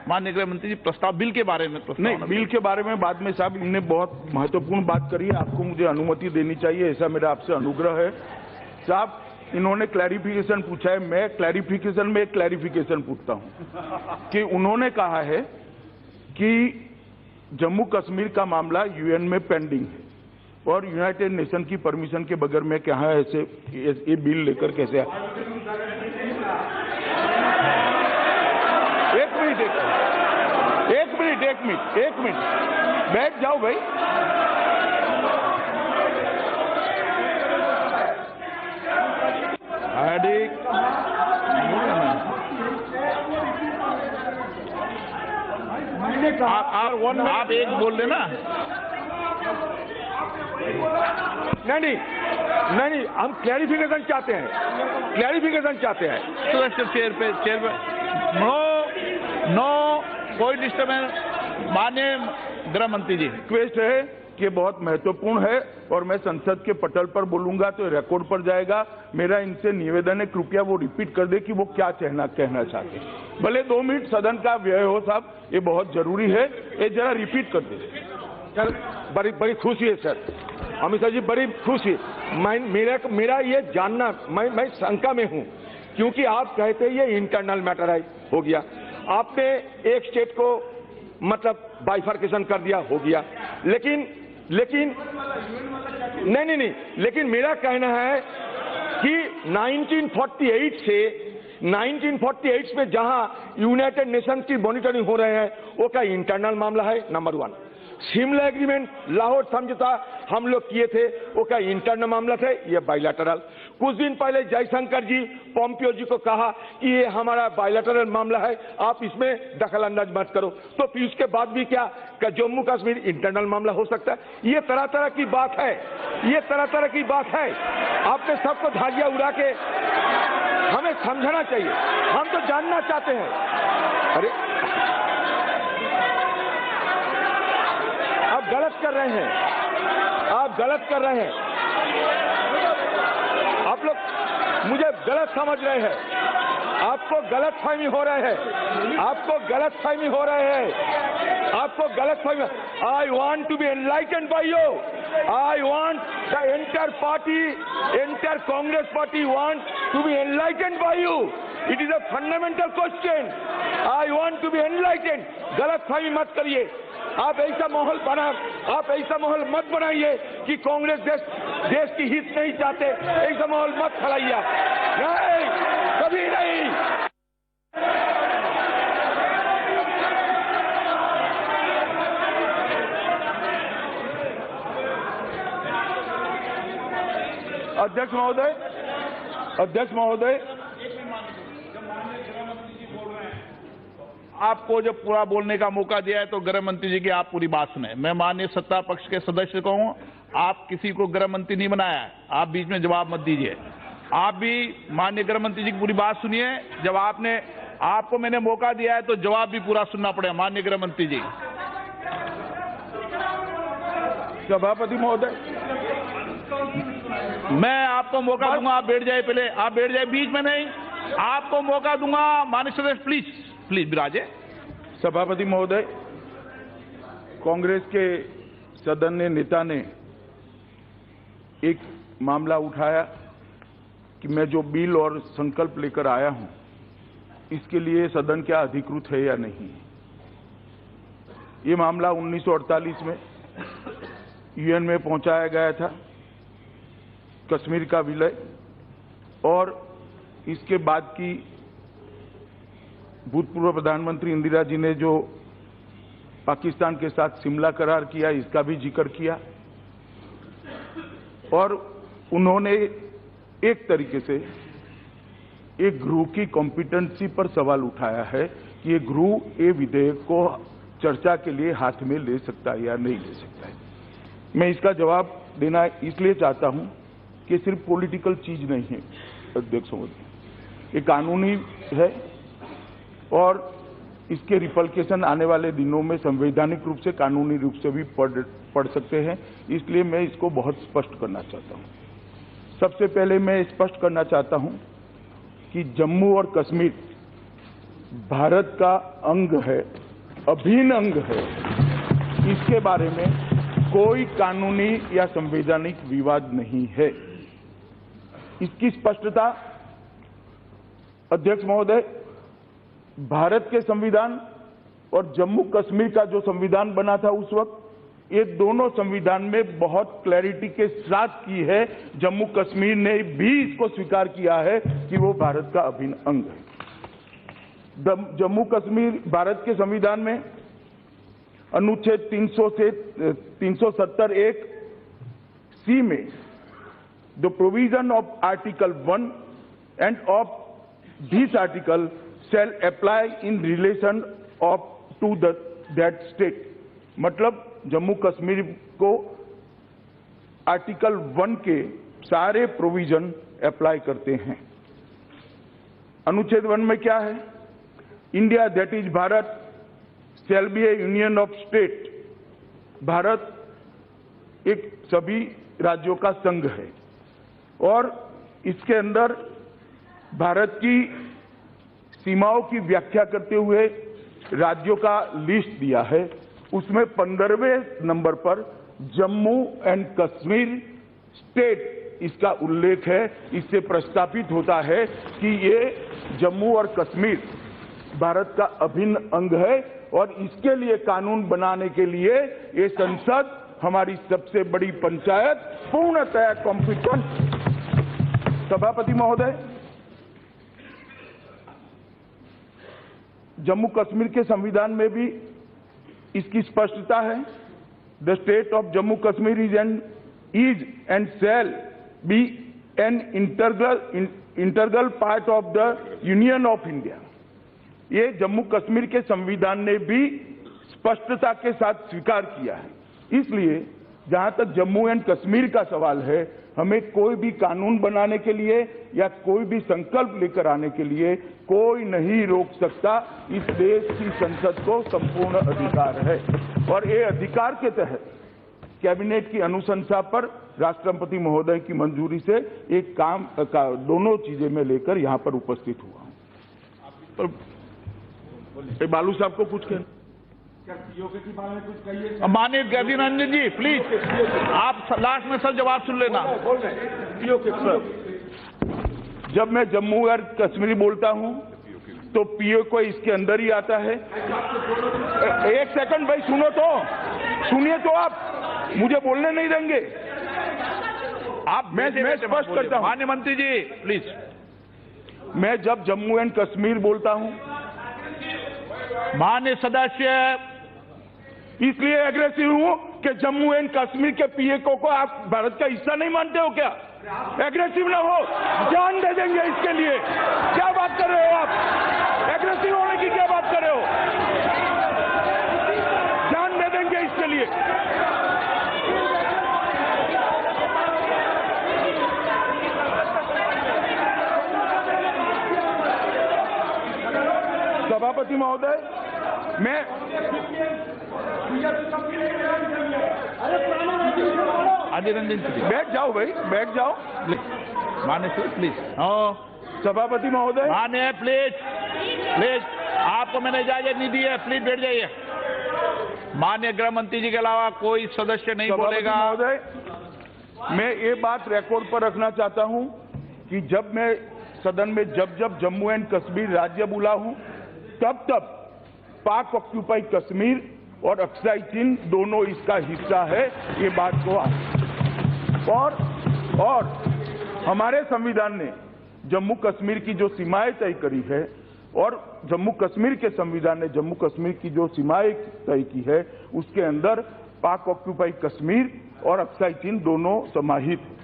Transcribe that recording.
माननीय गृह मंत्री जी प्रस्ताव बिल के बारे में नहीं, बिल के बारे में बाद में साहब, इनने बहुत महत्वपूर्ण बात करी है, आपको मुझे अनुमति देनी चाहिए, ऐसा मेरा आपसे अनुग्रह है साहब। इन्होंने क्लैरिफिकेशन पूछा है, मैं क्लैरिफिकेशन में एक क्लैरिफिकेशन पूछता हूं कि उन्होंने कहा है कि जम्मू कश्मीर का मामला यूएन में पेंडिंग है और यूनाइटेड नेशन की परमिशन के बगैर मैं कहा ऐसे ये बिल लेकर कैसे एक मिनट बैठ जाओ भाई। आप एक बोल लेना। नहीं, हम क्लैरिफिकेशन चाहते हैं। चेयर पे नो कोई डिस्टर्बेंस। माननीय गृह मंत्री जी, रिक्वेस्ट है कि बहुत महत्वपूर्ण है और मैं संसद के पटल पर बोलूंगा तो रिकॉर्ड पर जाएगा। मेरा इनसे निवेदन है, कृपया वो रिपीट कर दे कि वो क्या कहना चाहते हैं। भले 2 मिनट सदन का व्यय हो साहब, ये बहुत जरूरी है, ये जरा रिपीट कर दे। सर बड़ी खुशी है सर, अमित शाह जी, बड़ी खुशी। मेरा ये जानना, मैं शंका में हूं क्योंकि आप कहते ये इंटरनल मैटर है, हो गया। आपने एक स्टेट को मतलब बाइफर्केशन कर दिया, हो गया। लेकिन नहीं, लेकिन मेरा कहना है कि 1948 में जहां यूनाइटेड नेशंस की मॉनिटरिंग हो रहे हैं वो क्या इंटरनल मामला है? नंबर 1। शिमला एग्रीमेंट, लाहौर समझौता हम लोग किए थे, वो क्या इंटरनल मामला थे? ये बायलैटरल। कुछ दिन पहले जयशंकर जी पोम्पियो जी को कहा कि ये हमारा बायलैटरल मामला है, आप इसमें दखल अंदाज मत करो। तो फिर उसके बाद भी क्या जम्मू कश्मीर इंटरनल मामला हो सकता है? ये तरह तरह की बात है, आपने सबको धारियां उड़ा के हमें समझना चाहिए। हम तो जानना चाहते हैं। अरे आप गलत कर रहे हैं, आप लोग मुझे गलत समझ रहे हैं, आपको गलतफहमी हो रहे हैं। I want to be enlightened by you. I want the entire Congress party want to be enlightened by you. It is a fundamental question. I want to be enlightened. गलतफहमी मत करिए। आप ऐसा माहौल मत बनाइए कि कांग्रेस देश की हित नहीं चाहते, ऐसा माहौल मत फैलाइए। नहीं, कभी नहीं। अध्यक्ष महोदय, आपको जब पूरा बोलने का मौका दिया है तो गृह मंत्री जी की आप पूरी बात सुने। मैं माननीय सत्ता पक्ष के सदस्य को हूं, आप किसी को गृह मंत्री नहीं बनाया है, आप बीच में जवाब मत दीजिए। आप भी माननीय गृह मंत्री जी की पूरी बात सुनिए। जब आपको मैंने मौका दिया है तो जवाब भी पूरा सुनना पड़ेगा। माननीय गृह मंत्री जी। सभापति महोदय, मैं आपको मौका दूंगा, आप बैठ जाए, पहले आप बैठ जाए, बीच में नहीं, आपको मौका दूंगा। माननीय सदस्य प्लीज विराजे। सभापति महोदय, कांग्रेस के सदन नेता ने एक मामला उठाया कि मैं जो बिल और संकल्प लेकर आया हूं इसके लिए सदन क्या अधिकृत है या नहीं। ये मामला 1948 में यूएन में पहुंचाया गया था, कश्मीर का विलय, और इसके बाद की भूतपूर्व प्रधानमंत्री इंदिरा जी ने जो पाकिस्तान के साथ शिमला करार किया, इसका भी जिक्र किया। और उन्होंने एक तरीके से एक गृह की कॉम्पिटेंसी पर सवाल उठाया है कि ये गृह ये विधेयक को चर्चा के लिए हाथ में ले सकता है या नहीं ले सकता है। मैं इसका जवाब देना इसलिए चाहता हूं कि सिर्फ पॉलिटिकल चीज नहीं है अध्यक्ष महोदय, ये कानूनी है और इसके रिपल्केशन आने वाले दिनों में संवैधानिक रूप से, कानूनी रूप से भी पड़ सकते हैं। इसलिए मैं इसको बहुत स्पष्ट करना चाहता हूं। सबसे पहले मैं स्पष्ट करना चाहता हूं कि जम्मू और कश्मीर भारत का अंग है, अभिन्न अंग है, इसके बारे में कोई कानूनी या संवैधानिक विवाद नहीं है। इसकी स्पष्टता अध्यक्ष महोदय, भारत के संविधान और जम्मू कश्मीर का जो संविधान बना था उस वक्त, ये दोनों संविधान में बहुत क्लैरिटी के साथ की है। जम्मू कश्मीर ने भी इसको स्वीकार किया है कि वो भारत का अभिन्न अंग है। जम्मू कश्मीर भारत के संविधान में अनुच्छेद 300 से 370 एक सी में the provision of article 1 end of this article shall apply in relation of to that state, मतलब जम्मू कश्मीर को आर्टिकल 1 के सारे प्रोविजन अप्लाई करते हैं। अनुच्छेद 1 में क्या है? India that is Bharat shall be A union of state. Bharat एक सभी राज्यों का संघ है और इसके अंदर भारत की सीमाओं की व्याख्या करते हुए राज्यों का लिस्ट दिया है। उसमें 15वें नंबर पर जम्मू एंड कश्मीर स्टेट इसका उल्लेख है। इससे प्रस्तावित होता है कि ये जम्मू और कश्मीर भारत का अभिन्न अंग है और इसके लिए कानून बनाने के लिए ये संसद, हमारी सबसे बड़ी पंचायत, पूर्णतः कॉम्पिटेंट। सभापति महोदय, जम्मू कश्मीर के संविधान में भी इसकी स्पष्टता है। The state of Jammu Kashmir is and shall be an integral part of the union of India. ये जम्मू कश्मीर के संविधान ने भी स्पष्टता के साथ स्वीकार किया है। इसलिए जहां तक जम्मू एंड कश्मीर का सवाल है, हमें कोई भी कानून बनाने के लिए या कोई भी संकल्प लेकर आने के लिए कोई नहीं रोक सकता। इस देश की संसद को संपूर्ण अधिकार है और ये अधिकार के तहत कैबिनेट की अनुशंसा पर राष्ट्रपति महोदय की मंजूरी से एक काम दोनों चीजें मैं लेकर यहां पर उपस्थित हुआ हूं। बालू साहब को कुछ कहना? माननीय अधीर रंजन जी, प्लीज आप लास्ट में सर जवाब सुन लेना। जब मैं जम्मू और कश्मीर बोलता हूं तो पीओ को इसके अंदर ही आता है। एक सेकंड भाई, सुनिए तो आप मुझे बोलने नहीं देंगे। आप मैं स्पष्ट करता हूं। माननीय मंत्री जी प्लीज। मैं जब जम्मू एंड कश्मीर बोलता हूं, माननीय सदस्य, इसलिए एग्रेसिव हूं कि जम्मू एंड कश्मीर के पीएको को आप भारत का हिस्सा नहीं मानते हो क्या? एग्रेसिव ना हो, जान दे देंगे इसके लिए। क्या बात कर रहे हो आप? एग्रेसिव होने की क्या बात कर रहे हो? जान दे देंगे इसके लिए। सभापति महोदय, मैं अधीर रंजन जी बैठ जाओ भाई, बैठ जाओ। माननीय सर प्लीज। सभापति महोदय, माननीय प्लीज प्लीज, आपको मैंने इजाजत नहीं दी है, प्लीज बैठ जाइए। माननीय गृह मंत्री जी के अलावा कोई सदस्य नहीं बोलेगा। महोदय, मैं ये बात रिकॉर्ड पर रखना चाहता हूं कि जब मैं सदन में जब जम्मू एंड कश्मीर राज्य बोला हूं, तब पाक ऑक्यूपाई कश्मीर और अक्साई चीन दोनों इसका हिस्सा है। ये बात को और हमारे संविधान ने जम्मू कश्मीर की जो सीमाएं तय करी है और जम्मू कश्मीर के संविधान ने जम्मू कश्मीर की जो सीमाएं तय की है, उसके अंदर पाक ऑक्यूपाई कश्मीर और अक्साई चीन दोनों समाहित है।